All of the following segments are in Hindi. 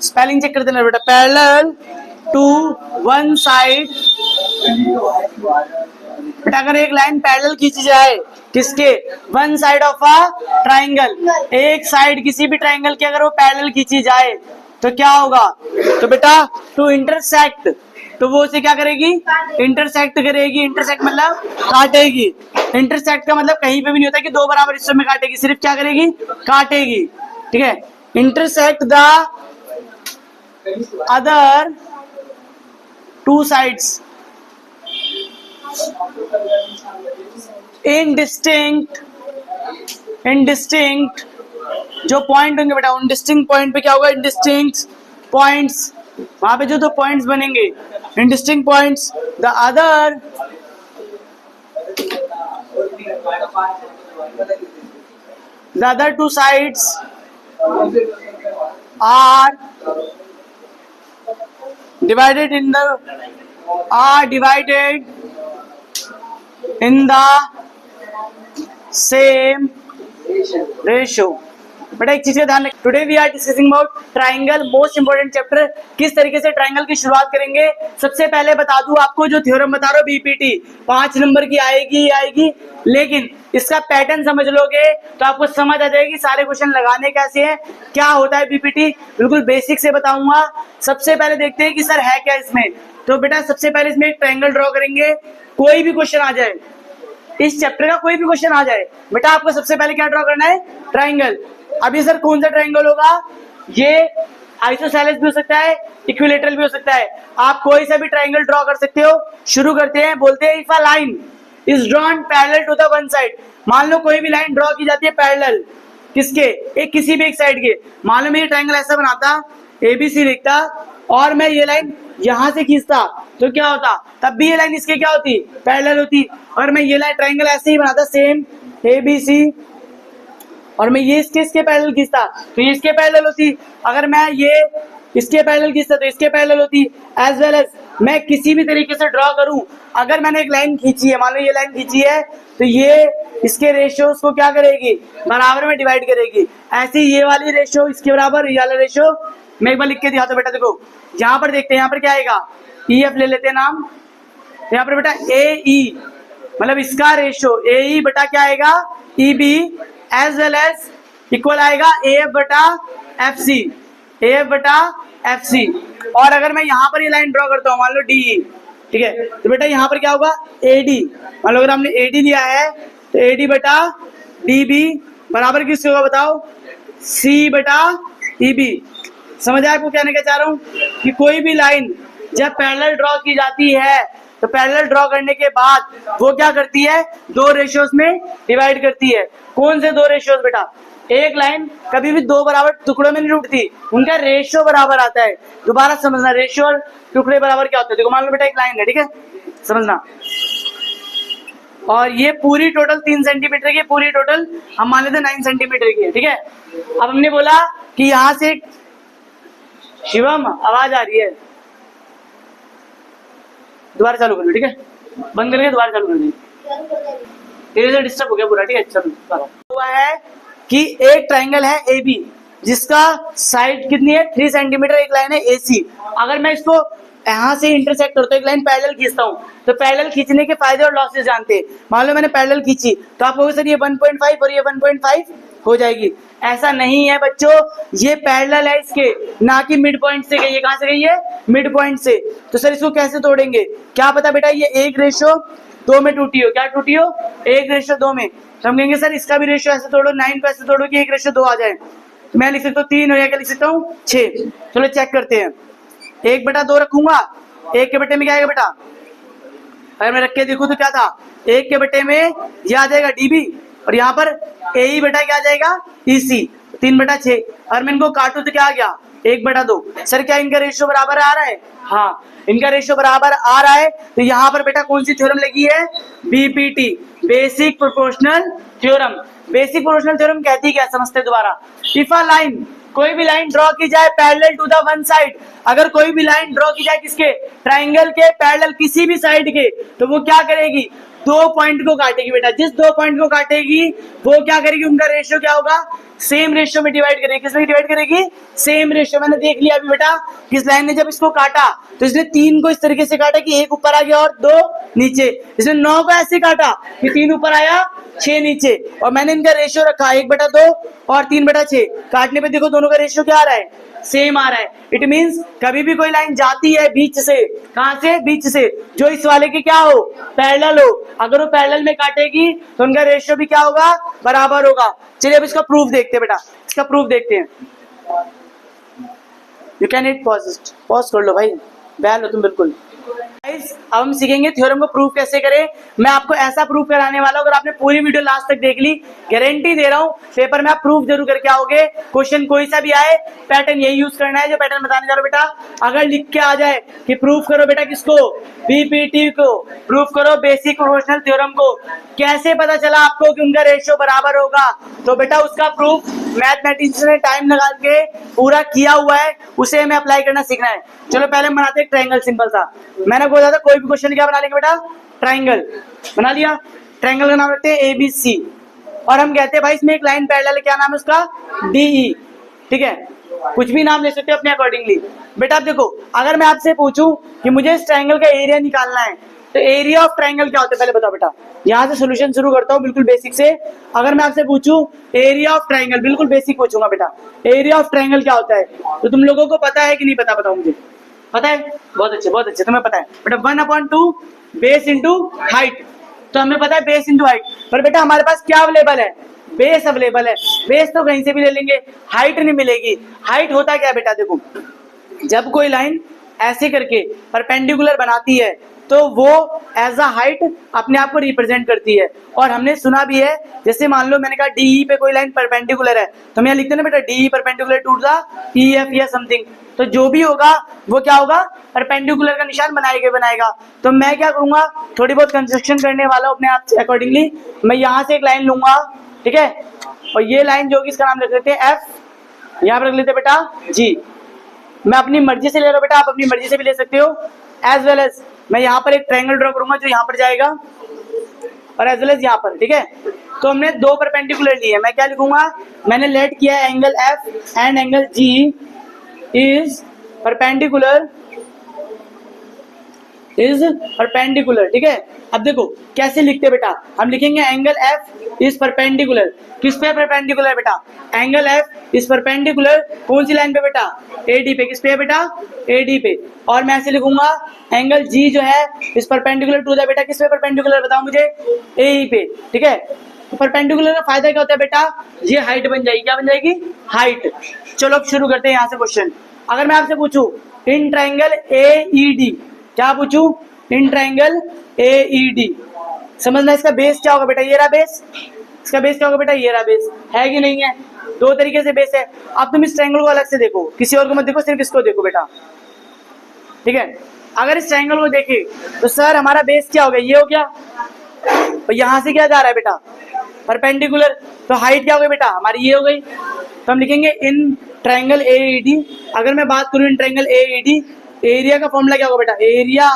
स्पेलिंग चेक कर देना बेटा, पैरेलल टू वन साइड। बेटा अगर एक लाइन पैरेलल खींची जाए किसके, one side of a triangle, एक साइड किसी भी ट्राइंगल की अगर वो पैरेलल खींची जाए तो क्या होगा, तो बेटा टू इंटरसेक्ट, तो वो उसे क्या करेगी, इंटरसेक्ट करेगी। इंटरसेक्ट मतलब काटेगी। इंटरसेक्ट का मतलब कहीं पे भी नहीं होता कि दो बराबर हिस्सों में काटेगी, सिर्फ क्या करेगी, काटेगी। ठीक है, intersect the other two sides in distinct जो पॉइंट होंगे बेटा, उन डिस्टिंक्ट पॉइंट पे क्या होगा, इन डिस्टिंक्ट पॉइंट्स, वहां पे जो दो पॉइंट्स बनेंगे, इन distinct points, the other two sides are divided in the same ratio। बेटा एक चीज का ध्यान रखें, today we are discussing about triangle, most important chapter. किस तरीके से ट्राइंगल की शुरुआत करेंगे, सबसे पहले बता दूं आपको, जो थ्योरम बता रहा हूं बीपीटी 5 नंबर की आएगी, लेकिन इसका पैटर्न समझ लोगे तो आपको समझ आ जाएगी सारे क्वेश्चन लगाने कैसे हैं, क्या होता है बीपीटी, बिल्कुल बेसिक से बताऊंगा। सबसे पहले देखते हैं कि सर है क्या इसमें। तो बेटा सबसे पहले इसमें एक ट्राइंगल ड्रॉ करेंगे, कोई भी क्वेश्चन आ जाए, इस चैप्टर का कोई भी क्वेश्चन आ जाए, बेटा आपको सबसे पहले क्या ड्रॉ करना है, ट्राइंगल। अभी सर कौन सा ट्राइंगल होगा, ये आइसोसेलेस भी हो सकता है, इक्विलेटरल भी हो सकता है, आप कोई सा भी ट्राइंगल ड्रॉ कर सकते हो। शुरू करते हैं, बोलते हैं if a line is drawn parallel to the one side. मान लो कोई भी लाइन ड्रॉ की जाती है पैरेलल किसके, एक किसी भी एक साइड के। मान लो मैं ये ट्राइंगल ऐसा बनाता, एबीसी लिखता, और मैं ये लाइन यहां से खींचता, तो क्या होता, तब भी ये लाइन इसके क्या होती, पैरेलल होती। और मैं ये लाइन ट्राइंगल ऐसे ही बनाता, सेम एबीसी, और मैं ये इसके पैरेलल खींचता तो ये इसके पैरेलल होती। अगर मैं ये इसके पैरेलल खींचता तो इसके पैरेलल होती। एज वेल एज मैं किसी भी तरीके से ड्रॉ करूं, अगर मैंने एक लाइन खींची है, मान लो ये लाइन खींची है, तो ये इसके रेशियोज को क्या करेगी, बराबर में डिवाइड करेगी। ऐसे ये वाली रेशियो इसके बराबर, ये वाला रेशियो, मैं एक बार लिख के दिखाता हूं बेटा, देखो यहाँ पर देखते हैं, यहाँ पर क्या आएगा, EF ले लेते हैं नाम, यहाँ पर बेटा AE मतलब इसका रेशियो AE बटा क्या आएगा, EB, as well as equal आएगा AF बटा FC, AF बटा FC। और अगर मैं यहाँ पर ये लाइन ड्रॉ करता हूँ, मान लो DE, ठीक है, तो बेटा यहाँ पर क्या होगा, AD, मान लो अगर हमने AD लिया है तो AD बटा DB बराबर किससे होगा बताओ, C बटा EB। समझ आया आपको कहने का चाह रहा हूँ, कि कोई भी लाइन जब पैरेलल ड्रॉ की जाती है तो पैरेलल ड्रॉ करने के बाद वो क्या करती है, दो रेशियोज में डिवाइड करती है। कौन से दो रेशियोज बेटा, एक लाइन कभी भी दो बराबर टुकड़ों में नहीं टूटती, उनका रेशियो बराबर आता है। दोबारा समझना, रेशियो और टुकड़े बराबर क्या होते हैं। देखो मान लो बेटा एक लाइन है, ठीक है, समझना, और ये पूरी टोटल 3 सेंटीमीटर की, पूरी टोटल हम मान लेते 9 सेंटीमीटर की है, ठीक है। अब हमने बोला कि यहाँ से, शिवम आवाज आ रही है, दोबारा चालू कर लो, ठीक है, बंद करके दोबारा चालू कर दी, डिस्टर्ब हो गया पूरा, ठीक है। चलो हुआ है कि एक ट्राइंगल है AB जिसका साइड कितनी है, 3 सेंटीमीटर, एक लाइन है AC। अगर मैं इसको यहाँ से इंटरसेक्ट करता हूँ, एक लाइन पैरेलल खींचता हूँ, तो पैरेलल खींचने के फायदे और लॉसेस जानते हैं। मान लो मैंने पैरेलल खींची तो आप कहोगे सर ये 1.5 और ये 1.5 हो जाएगी, ऐसा नहीं है बच्चों, ये पैरेलल है इसके, ना कि मिड पॉइंट से गई है। कहां से गई है, मिड पॉइंट से। तो सर इसको कैसे तोड़ेंगे, क्या पता बेटा ये 1:2 में टूटी हो, क्या टूटी हो, 1:2 में। तो हम कहेंगे सर इसका भी रेशियो ऐसे तोड़ो, 9 को ऐसे तोड़ो कि 1:2 आ जाए। तो मैं लिख सकता हूँ 3 हो, या क्या लिख सकता हूँ 6। चलो चेक करते हैं, 1/2 रखूंगा, 1 के बटे में क्या आएगा बेटा, अगर मैं रख के देखूं तो क्या था, 1 के बटे में ये आ जाएगा DB, और यहाँ पर AE बटा क्या आ जाएगा, EC, 3/6। और मैं इनको काटू तो क्या आ गया, 1/2। सर क्या इनका रेशियो बराबर आ रहा है, हाँ इनका रेशियो बराबर आ रहा है। तो यहाँ पर बेटा कौन सी थ्योरम लगी है, BPT, basic proportional theorem. Basic proportional theorem कहती है क्या, समझते दोबारा। इफ अ लाइन, कोई भी लाइन ड्रॉ की जाए parallel to the one side, अगर कोई भी लाइन ड्रॉ की जाए किसके, ट्राइंगल के पैरेलल किसी भी साइड के, तो वो क्या करेगी, दो पॉइंट को काटेगी बेटा, जिस दो पॉइंट को काटेगी वो क्या करेगी, उनका रेशियो क्या होगा, सेम रेशियो में डिवाइड करेगी। किसमें डिवाइड करेगी, सेम रेशियो। मैंने देख लिया अभी बेटा, किस लाइन ने जब इसको काटा तो इसने 3 को इस तरीके से काटा कि 1 ऊपर आ गया और 2 नीचे। इसने 9 को ऐसे काटा कि 3 ऊपर आया 6 नीचे, और मैंने इनका रेशियो रखा 1/2 और 3/6। काटने पे देखो दोनों का रेशियो क्या आ रहा है, सेम आ रहा है। इट मींस कभी भी कोई लाइन जाती है बीच से, कहां से, बीच से, जो इस वाले के क्या हो, पैरेलल हो। अगर वो पैरेलल में काटेगी तो उनका रेशियो भी क्या होगा, बराबर होगा। चलिए अब इसका प्रूफ देखते हैं बेटा, इसका प्रूफ देखते हैं। यू कैन इट पॉज कर लो भाई, बयान लो तुम बिल्कुल। गाइस अब हम सीखेंगे थ्योरम को प्रूफ कैसे करें। मैं आपको ऐसा प्रूफ कराने वाला हूं, अगर आपने पूरी वीडियो लास्ट तक देख ली, गारंटी दे रहा हूं पेपर में आप प्रूफ जरूर करके आओगे। क्वेश्चन कोई सा भी आए, पैटर्न यही यूज करना है जो पैटर्न बताने जा रहा हूं बेटा। अगर लिख के आ जाए कि प्रूफ करो बेटा किसको, बीपीटी को, प्रूफ करो बेसिक प्रोपोर्शनल थ्योरम को, कैसे पता चला आपको कि उनका रेशियो बराबर होगा, तो बेटा उसका प्रूफ मैथमेटिक्स ने टाइम लगा के पूरा किया हुआ है, उसे हमें अप्लाई करना सीखना है। चलो पहले हम बनाते हैं ट्रायंगल, सिंपल सा। मैंने बोला था कोई भी क्वेश्चन क्या बना लेंगे बेटा, ट्रायंगल बना लिया। ट्रायंगल का नाम रखते हैं ABC, और हम कहते हैं भाई इसमें एक लाइन पैरेलल है, क्या नाम है उसका, DE। ठीक है, कुछ भी नाम ले सकते हो अपने अकॉर्डिंगली। बेटा आप देखो, अगर मैं आपसे पूछूं कि मुझे इस ट्रायंगल का एरिया निकालना है, तो एरिया ऑफ ट्रायंगल क्या होता है, पहले बताओ बेटा। यहाँ से सॉल्यूशन शुरू करता हूँ बिल्कुल बेसिक से। अगर मैं आपसे पूछूं एरिया ऑफ ट्रायंगल, बिल्कुल बेसिक पूछूंगा बेटा, एरिया ऑफ ट्रायंगल क्या होता है, तो तुम लोगों को पता है कि नहीं पता, बताओ मुझे। पता है, बहुत अच्छे, तुम्हें पता है बेटा। 1/2 बेस इंटू हाइट, तो हमें पता है बेस इंटू हाइट। पर बेटा हमारे पास क्या अवेलेबल है, बेस अवेलेबल है। बेस तो कहीं से भी ले लेंगे, हाइट नहीं मिलेगी। हाइट होता क्या बेटा, देखो जब कोई लाइन ऐसे करके परपेंडिकुलर बनाती है तो वो एज अ हाइट अपने आप को रिप्रेजेंट करती है। और हमने सुना भी है, जैसे मान लो मैंने कहा DE पे कोई लाइन परपेंडिकुलर है, तो हम यहाँ लिखते हैं ना बेटा DE perpendicular to the EF या समथिंग, तो जो भी होगा वो क्या होगा, परपेंडिकुलर का निशान बनाएगा। तो मैं क्या करूंगा, थोड़ी बहुत कंस्ट्रक्शन करने वाला हूँ अपने आप से अकॉर्डिंगली। मैं यहाँ से एक लाइन लूंगा, ठीक है, और ये लाइन जो कि इसका नाम रख लेते हैं F, यहाँ पर रख लेते हैं बेटा G। मैं अपनी मर्जी से ले रहा हूँ बेटा, आप अपनी मर्जी से भी ले सकते हो। एज वेल एज मैं यहाँ पर एक ट्रायंगल ड्रॉ करूंगा जो यहाँ पर जाएगा, और एज वेल एज यहाँ पर, ठीक है। तो हमने 2 परपेंडिकुलर लिए, मैं क्या लिखूंगा, मैंने लेट किया angle F and angle G is perpendicular, ठीक है। अब देखो कैसे लिखते बेटा, हम लिखेंगे एंगल F इज परपेंडिकुलर, किस पे परपेंडिकुलर बेटा, एंगल F इज परपेंडिकुलर कौन सी लाइन पे बेटा, AD पे। किस पे है बेटा, AD पे। और मैं ऐसे लिखूंगा एंगल G जो है इज परपेंडिकुलर टू द बेटा, किस पे परपेंडिकुलर बताओ मुझे, AE पे, ठीक है। तो परपेंडिकुलर का फायदा क्या होता है बेटा, ये हाइट बन जाएगी, क्या बन जाएगी, हाइट। चलो अब शुरू करते हैं यहाँ से क्वेश्चन। अगर मैं आपसे पूछूं इन ट्रायंगल AED, क्या पूछूं, इन ट्रायंगल AED, समझना इसका बेस क्या होगा बेटा, ये रहा बेस, इसका बेस क्या होगा बेटा, ये रहा बेस, है कि नहीं है। 2 तरीके से बेस है। अब तुम इस ट्रायंगल को अलग से देखो, किसी और को मत देखो, सिर्फ इसको देखो बेटा, ठीक है। अगर इस ट्रायंगल को देखे तो सर हमारा बेस क्या हो गया, ये हो गया, तो यहाँ से क्या जा रहा है बेटा, परपेंडिकुलर, तो हाइट क्या हो गई बेटा हमारी, ये हो गई। तो हम लिखेंगे इन ट्रायंगल AED। अगर मैं बात करूं इन ट्रायंगल AED, एरिया का फॉर्मूला क्या होगा बेटा, एरिया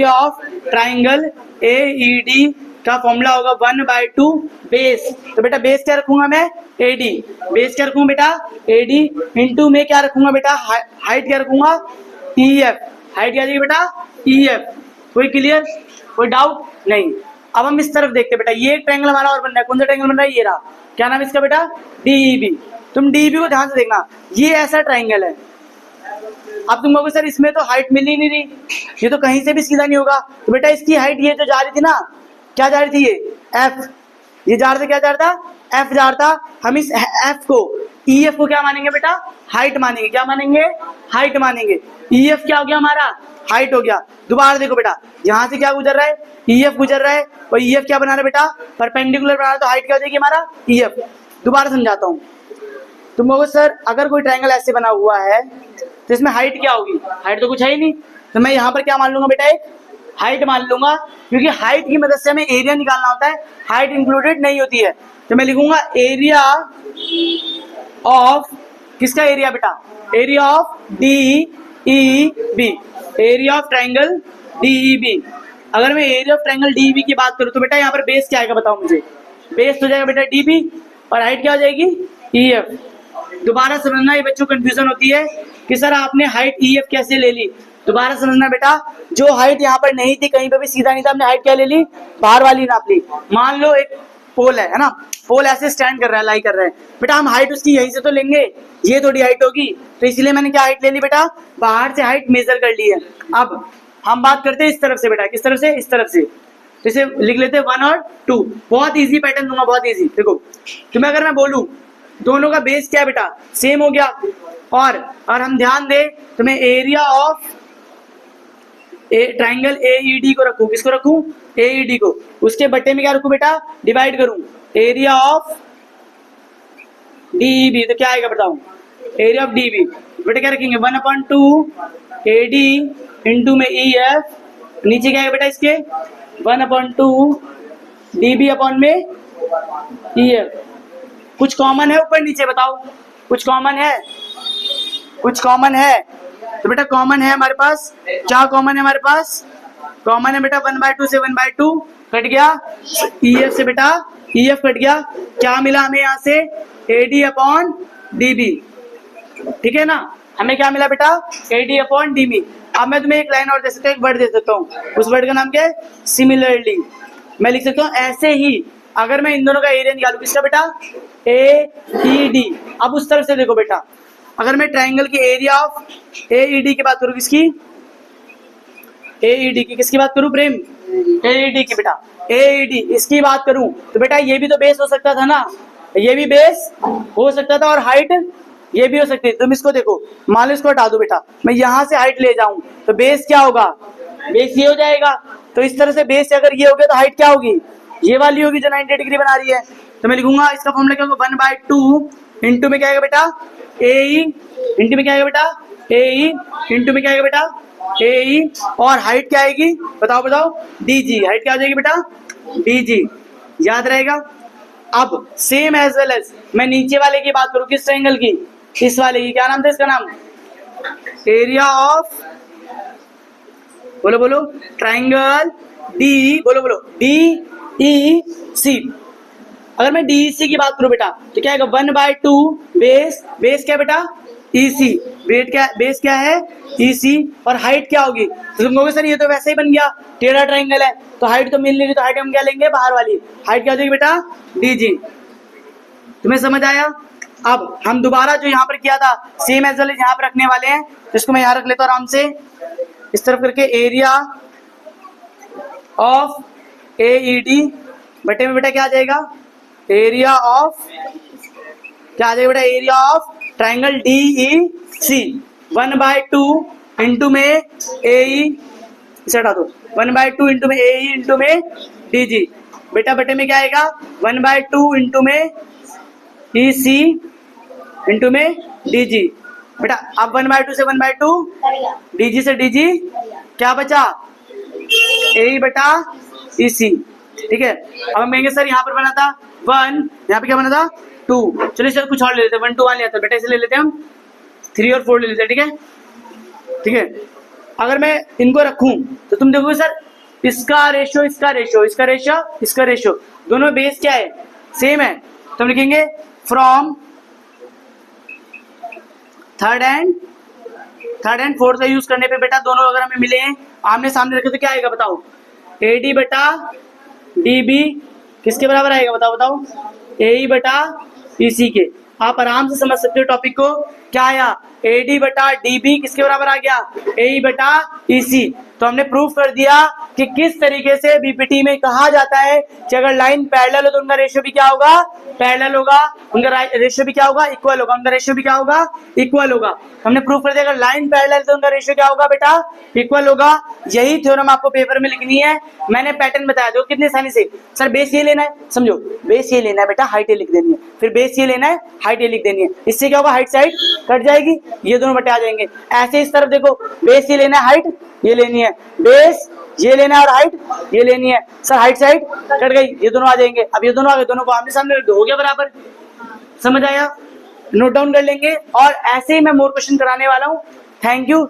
ऑफ ट्रायंगल AED का फॉर्मूला होगा 1/2 बेस। तो बेटा बेस क्या रखूंगा मैं, AD, बेस क्या रखूंगा बेटा, AD, इंटू में क्या रखूंगा बेटा, हाइट क्या रखूंगा, EF, हाइट क्या जाएगी बेटा, EF। कोई क्लियर, कोई डाउट नहीं। अब हम इस तरफ देखते हैं बेटा, ये एक ट्रायंगल हमारा और बन रहा है, कौन सा ट्रायंगल बन रहा है, ये रहा, क्या नाम है इसका बेटा, DEB। तुम DEB को ध्यान से देखना, ये ऐसा ट्रायंगल है। अब तुम कहोगे सर इसमें तो हाइट मिल ही नहीं रही, ये तो कहीं से भी सीधा नहीं होगा। तो बेटा इसकी हाइट ये जो जा रही थी ना, क्या जा रही थी, ये F, ये जा रहा था, क्या जा रहा था, F जा रहा था। हम इस F को, EF को क्या मानेंगे बेटा, हाइट मानेंगे, क्या मानेंगे, हाइट मानेंगे। EF क्या हो गया हमारा, हाइट हो गया। दोबारा देखो बेटा, यहाँ से क्या गुजर रहा है, EF गुजर रहा है, और EF क्या बना रहा है बेटा, परपेंडिकुलर बना रहा है, तो हाइट क्या हो जाएगी हमारा, EF। दोबारा समझाता हूँ, तुम कहोगे सर अगर कोई ट्रायंगल ऐसे बना हुआ है तो इसमें हाइट क्या होगी, हाइट तो कुछ है ही नहीं, तो मैं यहाँ पर क्या मान लूंगा बेटा, एक हाइट मान लूंगा, क्योंकि हाइट की मदद से हमें एरिया निकालना होता है, हाइट इंक्लूडेड नहीं होती है। तो मैं लिखूंगा एरिया ऑफ, किसका एरिया बेटा, area of DEB, area of triangle DEB अगर मैं एरिया ऑफ ट्रायंगल डीबी की बात करूं तो बेटा यहाँ पर बेस क्या आएगा बताओ मुझे। बेस तो जाएगा बेटा डीबी और हाइट क्या हो जाएगी ईएफ। दोबारा समझना, ये बच्चों को कंफ्यूजन होती है कि सर आपने हाइट ईएफ कैसे ले ली। दोबारा समझना बेटा, जो हाइट यहाँ पर नहीं थी, कहीं पे भी सीधा नहीं था, हमने हाइट क्या ले ली, बाहर वाली नाप ली। मान लो एक पोल है ना, पोल ऐसे स्टैंड कर रहा है, लाई कर रहा है बेटा, हम हाइट उसकी यहीं से तो लेंगे, ये थोड़ी हाइट होगी, तो इसलिए मैंने क्या हाइट ले ली बेटा, बाहर से हाइट मेजर कर ली है। अब हम बात करते हैं इस तरफ से बेटा, किस तरफ से, इस तरफ से, तो इसे लिख लेते हैं 1 और 2। बहुत इजी पैटर्न दूंगा, बहुत इजी। देखो तुम्हें अगर मैं बोलूं दोनों का बेस क्या है बेटा, सेम हो गया, और हम ध्यान दें तो मैं एरिया ऑफ ट्राइंगल एईडी को रखूं, किसको रखूं, एईडी को, उसके बट्टे में क्या रखूं बेटा, डिवाइड करूं एरिया ऑफ डीबी, तो क्या आएगा बताओ, एरिया ऑफ डीबी बेटा क्या रखेंगे 1/2 एडी इंटू में ईएफ, नीचे क्या है बेटा इसके 1/2 डीबी अपॉन में ईएफ। कुछ कॉमन है ऊपर नीचे बताओ, कुछ कॉमन है, कुछ कॉमन है, तो बेटा कॉमन है हमारे पास, क्या कॉमन है हमारे पास, कॉमन है बेटा 1/2 से 1/2 कट गया, ईएफ से बेटा ईएफ कट गया, क्या मिला हमें यहाँ से एडी अपॉन डीबी, ठीक है ना, हमें क्या मिला बेटा एडी अपॉन डीबी। अब मैं तुम्हें एक लाइन और दे सकता हूँ, एक वर्ड दे सकता हूँ, उस वर्ड का नाम क्या है, सिमिलरली। मैं लिख सकता हूँ ऐसे ही, अगर मैं इन दोनों का एरिया निकालू, किसका बेटा, एईडी। अब उस तरफ से देखो बेटा, अगर मैं ट्राइंगल की एरिया ऑफ एईडी की बात करूँ, किसकी, एईडी की, किसकी बात करूँ प्रेम, एईडी की बेटा, एईडी इसकी बात करूं तो बेटा ये भी तो बेस हो सकता था ना, ये भी बेस हो सकता था, और हाइट ये भी हो सकती है। तुम इसको देखो, मान लो इसको हटा दो बेटा, मैं यहां से हाइट ले जाऊं तो बेस क्या होगा, बेस ये हो जाएगा, तो इस तरह से बेस अगर ये हो गया तो हाइट क्या होगी, ये वाली होगी जो 90 डिग्री बना रही है। तो मैं लिखूंगा इसका फॉर्मूला क्या होगा 1/2 इंटू में क्या आएगा बेटा एई, इंटू में क्या आएगा बेटा एई, इंटू में क्या आएगा बेटा एई, और हाइट क्या आएगी बताओ बताओ डीजी, हाइट क्या हो जाएगी बेटा डीजी, याद रहेगा। अब सेम एज वेल एज मैं नीचे वाले की बात करूं, किस ट्रायंगल की, इस वाले की, क्या नाम था इसका नाम, एरिया ऑफ, बोलो बोलो ट्रायंगल डी, बोलो बोलो डी ई सी। अगर मैं डीईसी की बात करूं बेटा तो क्या आएगा 1/2 बेस, बेस क्या बेटा ईसी, बेस क्या है ईसी, और हाइट क्या होगी, तो तुम कहोगे सर ये तो वैसे ही बन गया, टेढ़ा ट्रायंगल है तो हाइट तो मिल नहीं रही, तो हाइट हम क्या लेंगे बाहर वाली, हाइट क्या हो जाएगी बेटा डीजी। तुम्हें समझ आया। अब हम दोबारा जो यहाँ पर किया था सेम एज वेल यहाँ पर रखने वाले हैं, तो इसको मैं यहाँ रख लेता हूँ आराम से, इस तरफ करके एरिया ऑफ एईडी बटे में बेटा क्या आ जाएगा एरिया ऑफ, क्या आ जाएगा बेटा area of triangle DEC 1/2 into में एई, इसे हटा दो 1/2 इंटू में एई इंटू में डीजी, बेटा बटे में क्या आएगा 1/2 इंटू में ईसी इंटू में डीजी। बेटा अब 1/2 से 1/2 डीजी से डीजी क्या बचा एई बटा ईसी, ठीक है। अब हम कहेंगे सर यहाँ पर बना था 1, यहाँ पे क्या बना था 2, चलिए सर कुछ और ले लेते हैं, 1 2 1 लिया था बेटा, इसे ले लेते हैं हम 3 और 4 ले लेते हैं, ठीक है ठीक है। अगर मैं इनको रखूं तो तुम देखोगे सर इसका रेशो इसका रेशो इसका रेशो इसका रेशो दोनों बेस क्या है सेम है, तो हम लिखेंगे फ्रॉम थर्ड एंड फोर्थ का यूज करने पे बेटा दोनों अगर हमें मिले हैं आमने सामने रखे तो क्या आएगा बताओ एडी बटा डीबी किसके बराबर आएगा बताओ बताओ एई बटा ईसी के। आप आराम से समझ सकते हो टॉपिक को, क्या आया एडी बटा डीबी किसके बराबर आ गया एई बटा ईसी। तो हमने प्रूफ कर दिया कि किस तरीके से बीपीटी में कहा जाता है कि अगर लाइन पैरेलल हो तो उनका रेशियो भी क्या होगा पैरेलल होगा, उनका रेशियो भी क्या होगा इक्वल होगा, उनका रेशियो भी क्या होगा इक्वल होगा। हमने प्रूफ कर दिया अगर लाइन पैरेलल तो उनका रेशियो क्या होगा बेटा इक्वल होगा। यही थ्योरम आपको पेपर में लिखनी है, मैंने पैटर्न बताया दो कितने आसानी से। सर बेस ये लेना है, समझो बेस ये लेना है बेटा, हाइट ये लिख देनी है, फिर बेस ये लेना है हाइट ये लिख देनी है, इससे क्या होगा हाइट से हाइट कट जाएगी, ये दोनों बटे आ जाएंगे। ऐसे इस तरफ देखो बेस ये लेना है हाइट ये लेनी है, बेस ये लेना है और हाइट ये लेनी है। सर हाइट से हाइट कट गई, ये दोनों आ जाएंगे। अब ये दोनों आ गए, दोनों को आमने सामने रख दो, हो गया बराबर। समझ आया, नोट डाउन कर लेंगे और ऐसे ही मैं मोर क्वेश्चन कराने वाला हूँ। Thank you.